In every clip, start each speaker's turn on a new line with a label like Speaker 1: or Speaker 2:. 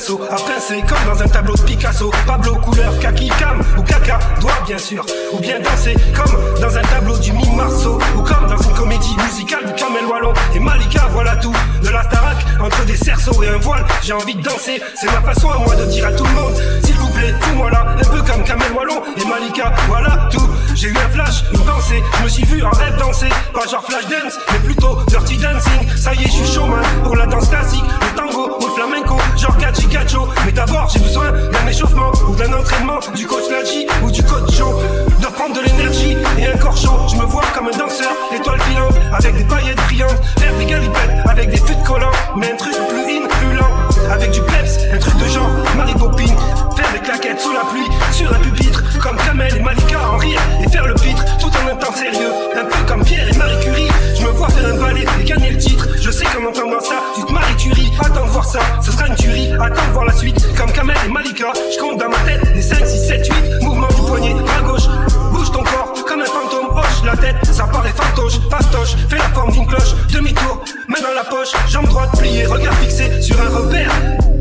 Speaker 1: pinceau à pincer comme dans un tableau de Picasso. Pablo couleur kaki, cam ou caca, doit bien sûr. Ou bien danser comme dans un tableau du mime Marceau. Ou comme dans une comédie musicale du Kamel Wallon et Malika, voilà tout. De la Starac, entre des cerceaux et un voile, j'ai envie de danser. C'est ma façon à moi de dire à tout le monde, s'il vous plaît, fous-moi là, un peu comme Kamel Wallon et Malika, voilà tout. J'ai eu un flash, une pensée, je me suis vu en rêve danser. Pas genre flash dance, mais plutôt dirty dancing. Ça y est, je suis showman pour la danse classique, le tango ou le flamenco, genre gachi gacho. Mais d'abord, j'ai besoin d'un échauffement ou d'un entraînement du coach Nadji ou du coach Joe. De prendre de l'énergie et un corps chaud. Je me vois comme un danseur, étoile filante, avec des paillettes brillantes. Faire des galipettes avec des fûts de collants. Mais un truc plus in, plus lent, avec du peps, un truc de genre Mary Poppins. Faire des claquettes sous la pluie, sur un pupitre, comme Kamel et Malika en rire et faire le pitre, tout en étant sérieux. Un peu comme Pierre et Marie Curie. Je me vois faire un ballet et gagner le titre. Je sais qu'en entendant ça, tu te maries, tu ris. Attends de voir ça, ce sera une tuerie. Attends de voir la suite, comme Kamel et Malika. Je compte dans ma tête des 5, 6, 7, 8 mouvements du poignet, bras gauche. Bouge ton corps comme un fantôme, hoche la tête, ça paraît fantoche, fastoche. Fais la forme d'une cloche, demi-tour, main dans la poche, jambe droite pliée, regard fixé sur un repère.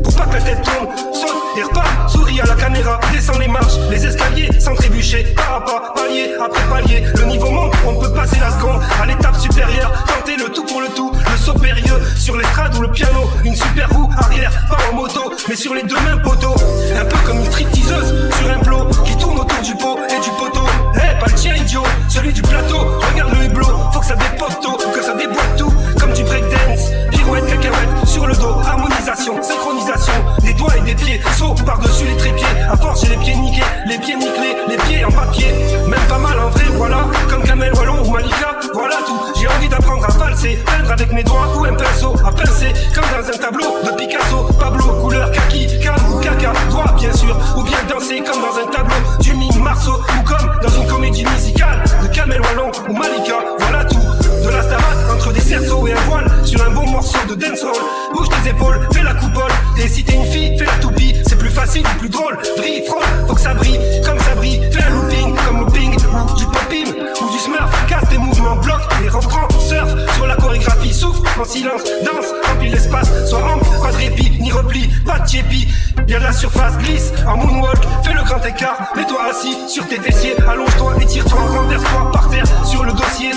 Speaker 1: Pour pas que la tête tourne, saute et repart, souris à la caméra, descend les marches, les escaliers, sans trébucher, pas à pas, palier après palier. Le niveau monte, on peut passer la seconde à l'étape supérieure, tenter le tout pour le tout, le saut périlleux sur l'estrade ou le piano, une super roue arrière, pas en moto, mais sur les deux mains poteau. Un peu comme une stripteaseuse sur un plot qui tourne autour du pot et du poteau. Eh, pas le tien idiot, celui du plateau, regarde le hublot, faut que ça dépote tôt, que ça déboîte tout, comme du breakdance, pirouette, cacahuète, sur le dos, harmonisation, synchronisation, des doigts et des pieds, saut par-dessus les trépieds, à force j'ai les pieds niqués, les pieds nickelés, les pieds en papier, même pas mal en vrai, voilà, comme Kamel Wallon ou Malika, voilà tout, j'ai envie d'apprendre à valser, peindre avec mes doigts ou un pinceau, à pincer, comme dans un tableau de Picasso, Pablo, couleur kaki, cam ou caca, doigt bien sûr, ou bien danser comme dans un tableau du mime Marceau, ou comme dans une comédie musicale de Kamel Wallon ou Malika, voilà tout. De la Starac, entre des cerceaux et un voile, sur un bon morceau de dancehall. Bouge tes épaules, fais la coupole. Et si t'es une fille, fais la toupie. C'est plus facile, plus drôle. Vrille, frôle, faut que ça brille, comme ça brille. Fais un looping, comme looping, ou du popping, ou du smurf. Casse tes mouvements, bloque et reprends. Surf sur la chorégraphie, souffle en silence. Danse, remplis l'espace, sois ample, pas de répit, ni repli, pas de tiépi. Y'a de la surface, glisse, en moonwalk. Fais le grand écart, mets-toi assis sur tes fessiers. Allonge-toi, étire-toi, renverse-toi par terre, sur le dossier.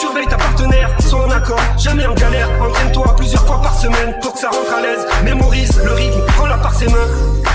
Speaker 1: Surveille ta partenaire, sois en accord, jamais en galère. Entraîne-toi plusieurs fois par semaine pour que ça rentre à l'aise. Mémorise le rythme, prends-la par ses mains.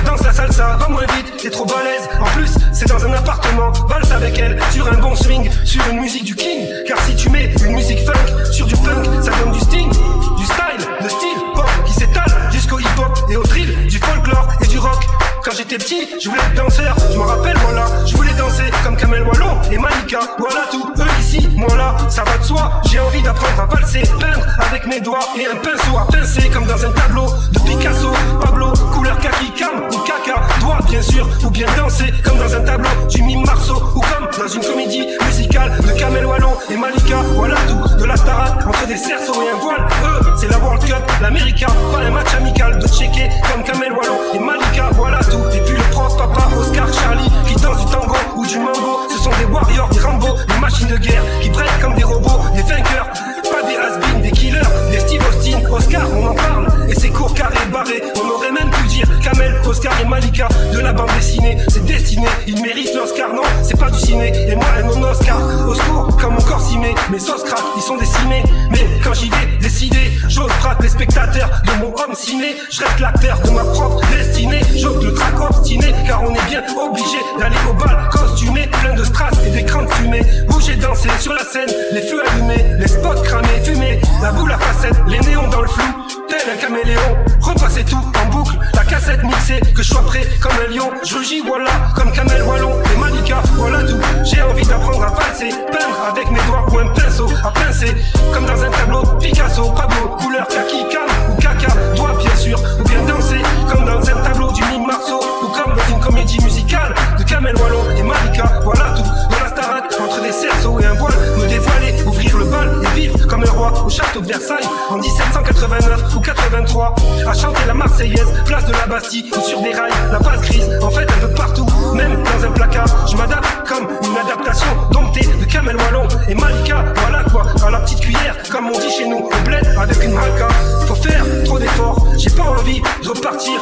Speaker 1: Danse la salsa, va moins vite, t'es trop balèze. En plus, c'est dans un appartement, valse avec elle sur un bon swing, sur une musique du king. Car si tu mets une musique funk sur du punk, ça donne du sting, du style, le style pop qui s'étale jusqu'au hip-hop et au drill, du folklore et du rock. Quand j'étais petit, je voulais être danseur, je m'en rappelle, voilà. Je voulais danser comme Kamel Wallon et Malika, voilà tout. Eux ici, moi là, ça va de soi. J'ai envie d'apprendre à valser, peindre avec mes doigts et un pinceau à pincer comme dans un tableau de Picasso. Pablo, couleur kaki, cam ou caca, doigt bien sûr. Ou bien danser comme dans un tableau du mime Marceau, ou comme dans une comédie musicale de Kamel Wallon et Malika, voilà tout. De la Starac, entre des cerceaux et un voile. Eux, c'est la World Cup, l'América, pas un match amical de checker comme Kamel Wallon et Malika, voilà tout. Et puis le prof, papa, Oscar, Charlie, qui dansent du tango ou du mambo. Ce sont des warriors, des Rambo, des machines de guerre qui break comme des robots, des vainqueurs, pas des has-been, des killers, des Steve Austin, Oscar, on en parle. Et c'est court, carré, barré, on aurait même pu dire Kamel, Oscar et Malika de la bande dessinée. C'est destiné, ils méritent l'Oscar, non, c'est pas du ciné. Et moi, un non-Oscar, au secours, comme mon corps s'y met. Mes sauces craquent, ils sont décimés. Mais quand j'y vais, décidé, j'ose frappe les spectateurs de mon homme ciné. Je reste l'acteur de ma propre destinée. J'ose le trac obstiné, car on est bien obligé d'aller au bal costumé, plein de strass et d'écrans de fumée. Bouger, danser sur la scène, les feux allumés, les spots cramés, fumés, la boule à facettes, les néons dans le flou, tel un caméléon. Repasser tout en boucle, la cassette mixée, que je sois prêt comme un lion. Je rugis, voilà, comme Kamel Wallon et Malika, voilà tout. J'ai envie d'apprendre à valser, peindre avec mes doigts ou un pinceau à pincer, comme dans un tableau de Picasso. Pablo, couleur kaki, cam ou caca, doigt bien sûr. Ou bien danser comme dans un tableau du mime Marceau, ou comme dans une comédie musicale de Kamel Wallon et Malika, voilà tout. Dans la Starac, entre des cerceaux et un voile, me dévoiler, ouvrir le bal et vivre comme un roi au château de Versailles en 1789 ou 83, à chanter la Marseillaise, place de la Bastille ou sur des rails, la base grise, en fait un peu partout, même dans un placard. Je m'adapte comme une adaptation domptée de Kamel Wallon et Malika, voilà quoi, à la petite cuillère, comme on dit chez nous, au bled avec une malka. Faut faire trop d'efforts, j'ai pas envie de repartir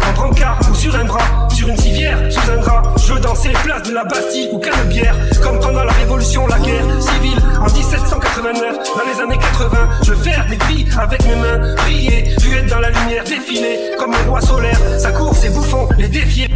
Speaker 1: en danser place de la Bastille ou Canebière. Comme pendant la Révolution, la guerre civile en 1789. Dans les années 80, je veux faire des vies avec mes mains, briller, vu être dans la lumière, défiler comme le roi solaire. Sa course et bouffon, les défier.